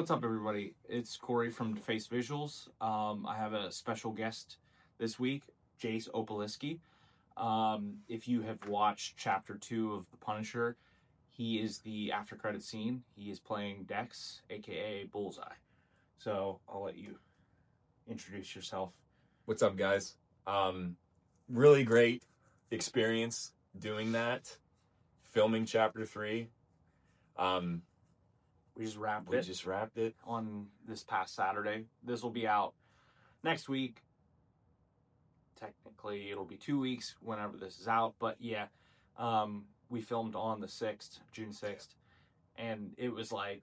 What's up, everybody? It's Corey from Defaced Visuals. I have a special guest this week, Jayce Opaliski. If you have watched Chapter 2 of The Punisher, he is the after credit scene. He is playing Dex, aka Bullseye. So I'll let you introduce yourself. What's up, guys? Really great experience doing that, filming Chapter 3. We just wrapped We it just wrapped it. on this past Saturday. This will be out next week. Technically, it'll be 2 weeks whenever this is out. But yeah, we filmed on the 6th, June 6th. And it was like,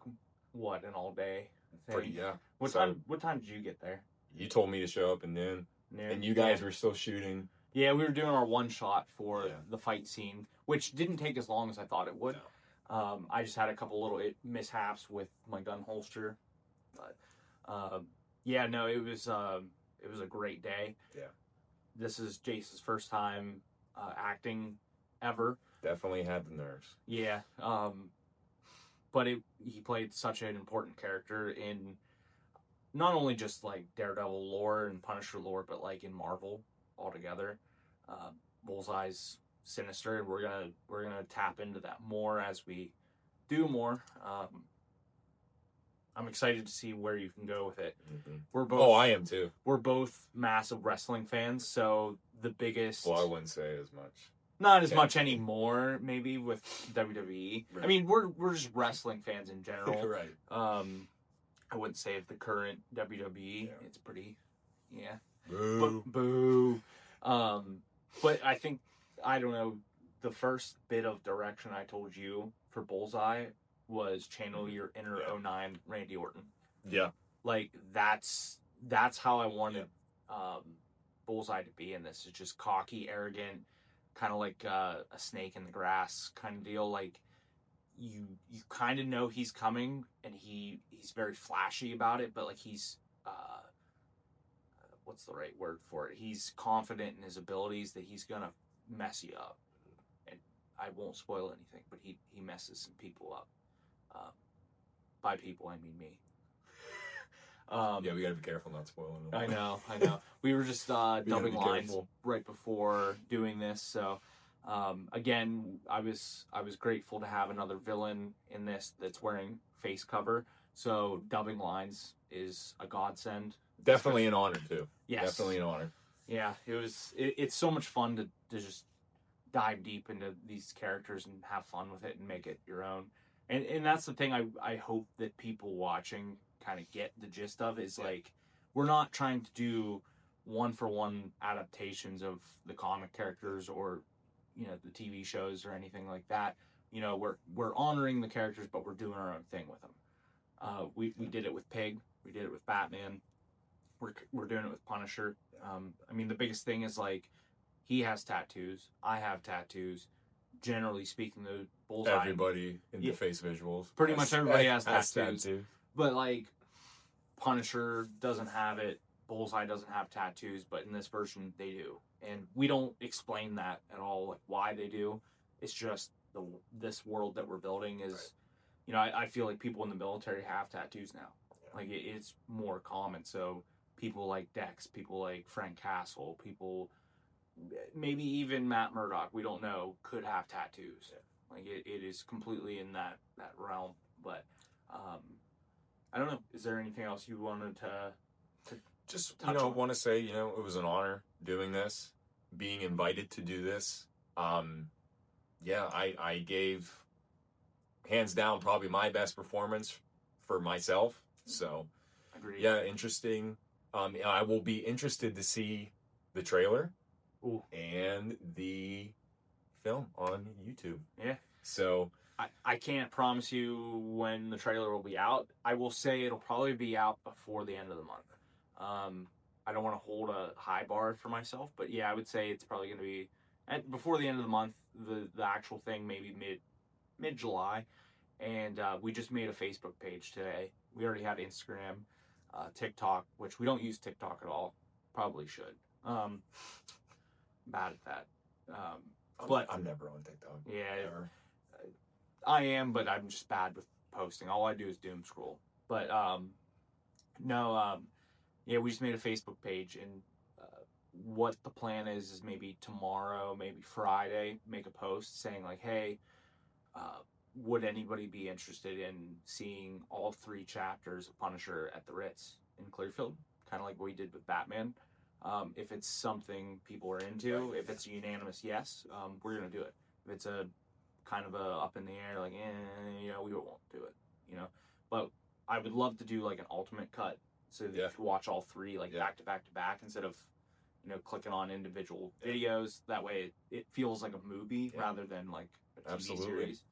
what, an all day thing? Pretty, yeah. What time did you get there? You told me to show up at noon. And you guys were still shooting. Yeah, we were doing our one shot for Yeah. the fight scene, which didn't take as long as I thought it would. No. I just had a couple little mishaps with my gun holster, but yeah, no, it was a great day. Yeah, this is Jayce's first time acting ever. Definitely had the nerves. Yeah, but he played such an important character in not only just like Daredevil lore and Punisher lore, but like in Marvel altogether. Bullseye's sinister, and we're gonna tap into that more as we do more. I'm excited to see where you can go with it. Mm-hmm. We're both. Oh, I am too. We're both massive wrestling fans, so the biggest. Well, I wouldn't say as much. Not as much anymore, maybe with WWE. Right. I mean, we're just wrestling fans in general. Right. I wouldn't say of the current WWE. Yeah. It's pretty, yeah. Boo. Boo. But I think, I don't know, the first bit of direction I told you for Bullseye was channel your inner 09 Randy Orton. Yeah. Like, that's how I wanted Bullseye to be in this. It's just cocky, arrogant, kind of like a snake in the grass kind of deal. Like, you kind of know he's coming, and he's very flashy about it, but like he's what's the right word for it? He's confident in his abilities that he's gonna mess you up. And I won't spoil anything, but he messes some people up. By people, I mean me. Yeah, we gotta be careful not spoiling them. I know. We were just dubbing lines careful. right before doing this, so again, I was grateful to have another villain in this that's wearing face cover. So dubbing lines is a godsend. Definitely an honor too. Yes. Definitely an honor. Yeah, it's so much fun to just dive deep into these characters and have fun with it and make it your own. And that's the thing I hope that people watching kind of get the gist of is like, we're not trying to do one-for-one adaptations of the comic characters or, you know, the TV shows or anything like that. You know, we're honoring the characters, but we're doing our own thing with them. We did it with Pig. We did it with Batman. We're doing it with Punisher. I mean, the biggest thing is like, he has tattoos. I have tattoos. Generally speaking, the Bullseye. Everybody in Defaced Visuals. Pretty much everybody has tattoos. Tattoo. But like, Punisher doesn't have it. Bullseye doesn't have tattoos, but in this version they do, and we don't explain that at all, like why they do. It's just this world that we're building is, right. You know, I feel like people in the military have tattoos now. Yeah. Like it's more common. So people like Dex, people like Frank Castle, people, maybe even Matt Murdock, we don't know, could have tattoos. Yeah. Like it is completely in that realm. But I don't know. Is there anything else you wanted to just, you know, want to say, you know, it was an honor doing this, being invited to do this. Yeah, I gave, hands down, probably my best performance for myself. So, agreed. Yeah, interesting. I will be interested to see the trailer. Ooh. And the film on YouTube. Yeah. So I can't promise you when the trailer will be out. I will say it'll probably be out before the end of the month. I don't want to hold a high bar for myself, but yeah, I would say it's probably going to be before the end of the month. The actual thing maybe mid July, and we just made a Facebook page today. We already had Instagram, TikTok, which we don't use TikTok at all. Probably should. Bad at that. But I'm never on TikTok. Yeah, ever. I am, but I'm just bad with posting. All I do is doom scroll. But no, yeah, we just made a Facebook page, and what the plan is maybe tomorrow, maybe Friday, make a post saying like, hey, would anybody be interested in seeing all 3 chapters of Punisher at the Ritz in Clearfield, kind of like what we did with Batman. If it's something people are into, if it's a unanimous yes, we're gonna do it. If it's a kind of a up in the air, like, we won't do it, But I would love to do like an ultimate cut, so that you can watch all 3 like back to back to back instead of clicking on individual videos. That way it feels like a movie rather than like a TV series.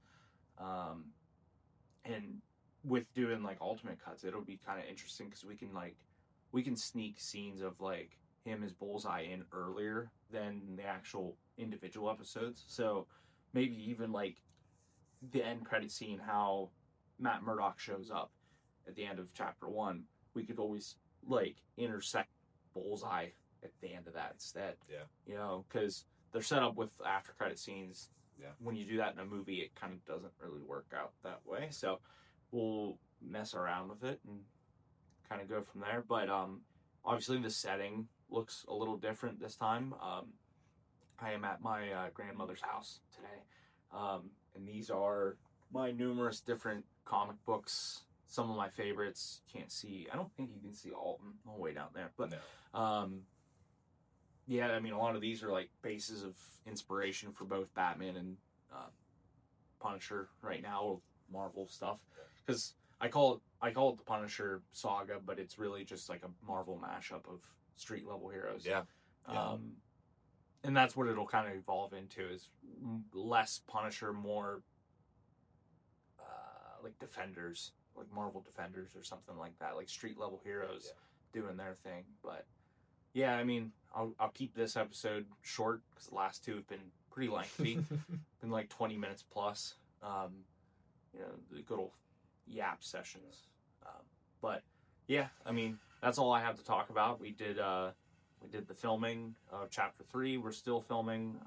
And with doing like ultimate cuts, it'll be kind of interesting because we can sneak scenes of like him as Bullseye in earlier than the actual individual episodes. So maybe even like the end credit scene, how Matt Murdock shows up at the end of chapter 1, we could always like intersect Bullseye at the end of that instead. Because they're set up with after credit scenes. When you do that in a movie, it kind of doesn't really work out that way. So we'll mess around with it and kind of go from there. But obviously the setting looks a little different this time. I am at my grandmother's house today. And these are my numerous different comic books. Some of my favorites. Can't see. I don't think you can see all of them all the way down there. But yeah, I mean, a lot of these are like bases of inspiration for both Batman and Punisher right now, Marvel stuff. Because I call it the Punisher saga, but it's really just like a Marvel mashup of street level heroes. And that's what it'll kind of evolve into, is less Punisher, more like Defenders, like Marvel Defenders or something like that, like street level heroes doing their thing. But yeah, I mean, I'll keep this episode short because the last 2 have been pretty lengthy, been like 20 minutes plus. The good old yap sessions. But yeah, I mean, that's all I have to talk about. We did the filming of chapter 3. We're still filming.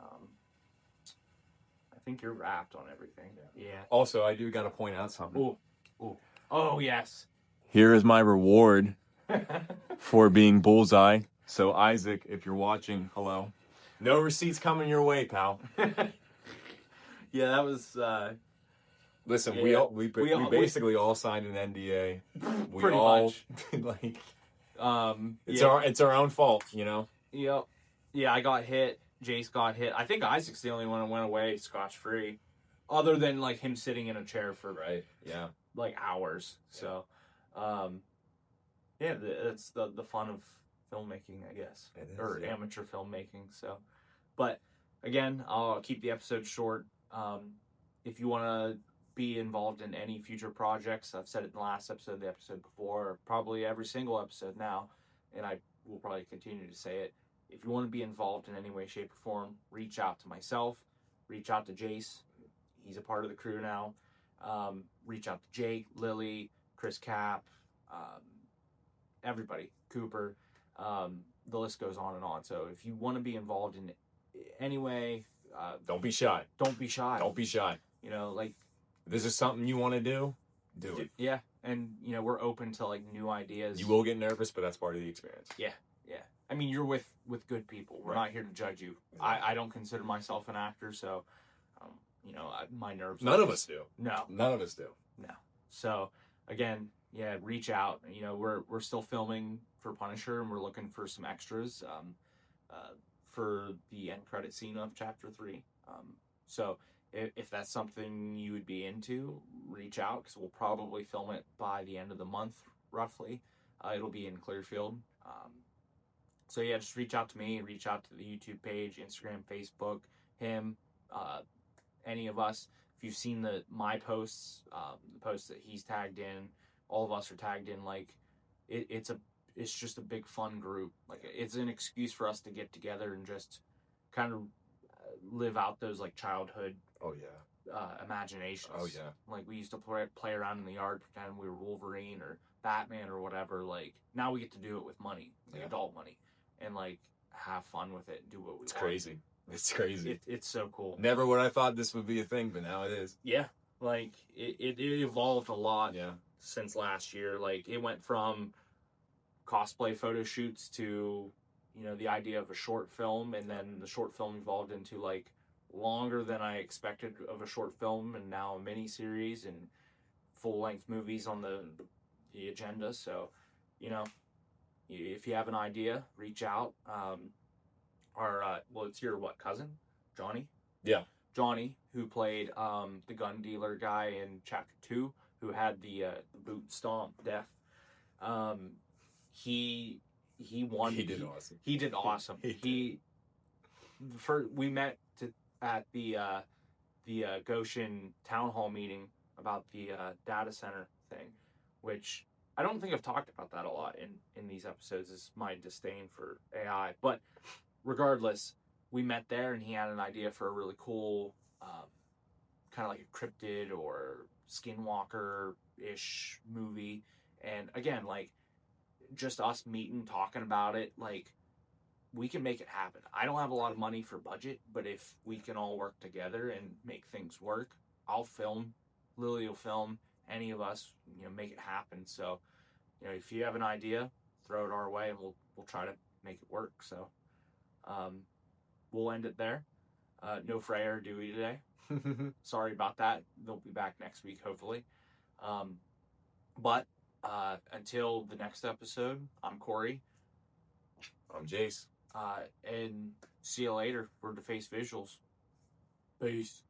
I think you're wrapped on everything. Yeah. Also, I do got to point out something. Oh yes. Here is my reward for being Bullseye. So Isaac, if you're watching, hello. No receipts coming your way, pal. Yeah, that was. Listen, we basically all signed an NDA. We pretty all much. It's our own fault, Yep. Yeah, I got hit. Jayce got hit. I think Isaac's the only one that went away scotch free, other than like him sitting in a chair for like hours. So, it's the fun of filmmaking, I guess, or amateur filmmaking. So, but again, I'll keep the episode short. If you want to be involved in any future projects, I've said it in the last episode, the episode before, probably every single episode now, and I will probably continue to say it. If you want to be involved in any way, shape, or form, reach out to myself, reach out to Jayce. He's a part of the crew now. Reach out to Jake, Lily, Chris Cap, everybody, Cooper. The list goes on and on. So if you want to be involved in any way, don't be shy. Don't be shy. Don't be shy. Like, if this is something you want to do it. Yeah, and we're open to like new ideas. You will get nervous, but that's part of the experience. Yeah. I mean, you're with good people. We're not here to judge you. I don't consider myself an actor, so my nerves. None of us do. No, none of us do. No. So again, reach out. We're still filming for Punisher, and we're looking for some extras for the end credit scene of chapter 3. So if that's something you would be into, reach out, because we'll probably film it by the end of the month, roughly. It'll be in Clearfield. So yeah, just reach out to me, reach out to the YouTube page, Instagram, Facebook, him, any of us. If you've seen my posts, the posts that he's tagged in, all of us are tagged in. Like, it's just a big fun group. Like, it's an excuse for us to get together and just kind of live out those like childhood imaginations. Oh yeah. Like, we used to play around in the yard, pretend we were Wolverine or Batman or whatever. Like, now we get to do it with money, like adult money, and like have fun with it and do what we want. It's crazy. It's crazy. It's so cool. Never would I thought this would be a thing, but now it is. Yeah. Like, it evolved a lot. Yeah. since last year. Like, it went from cosplay photo shoots to, you know, the idea of a short film, and then the short film evolved into like longer than I expected of a short film, and now a mini series and full length movies on the agenda. So, you know, if you have an idea, reach out. Well, it's your cousin, Johnny. Yeah, Johnny, who played the gun dealer guy in Chapter 2, who had the boot stomp death. He won. He did awesome. He did awesome. We met at the Goshen town hall meeting about the data center thing, which I don't think I've talked about that a lot in these episodes, is my disdain for AI. But regardless, we met there, and he had an idea for a really cool, kind of like a cryptid or skinwalker-ish movie. And again, like, just us meeting, talking about it, like, we can make it happen. I don't have a lot of money for budget, but if we can all work together and make things work, I'll film, Lily will film, any of us, you know, make it happen. So, you know, if you have an idea, throw it our way, and we'll try to make it work. So, we'll end it there. No Freya or Dewey today. Sorry about that. They'll be back next week, hopefully. But until the next episode, I'm Corey. I'm Jayce. And see you later for Defaced Visuals. Peace.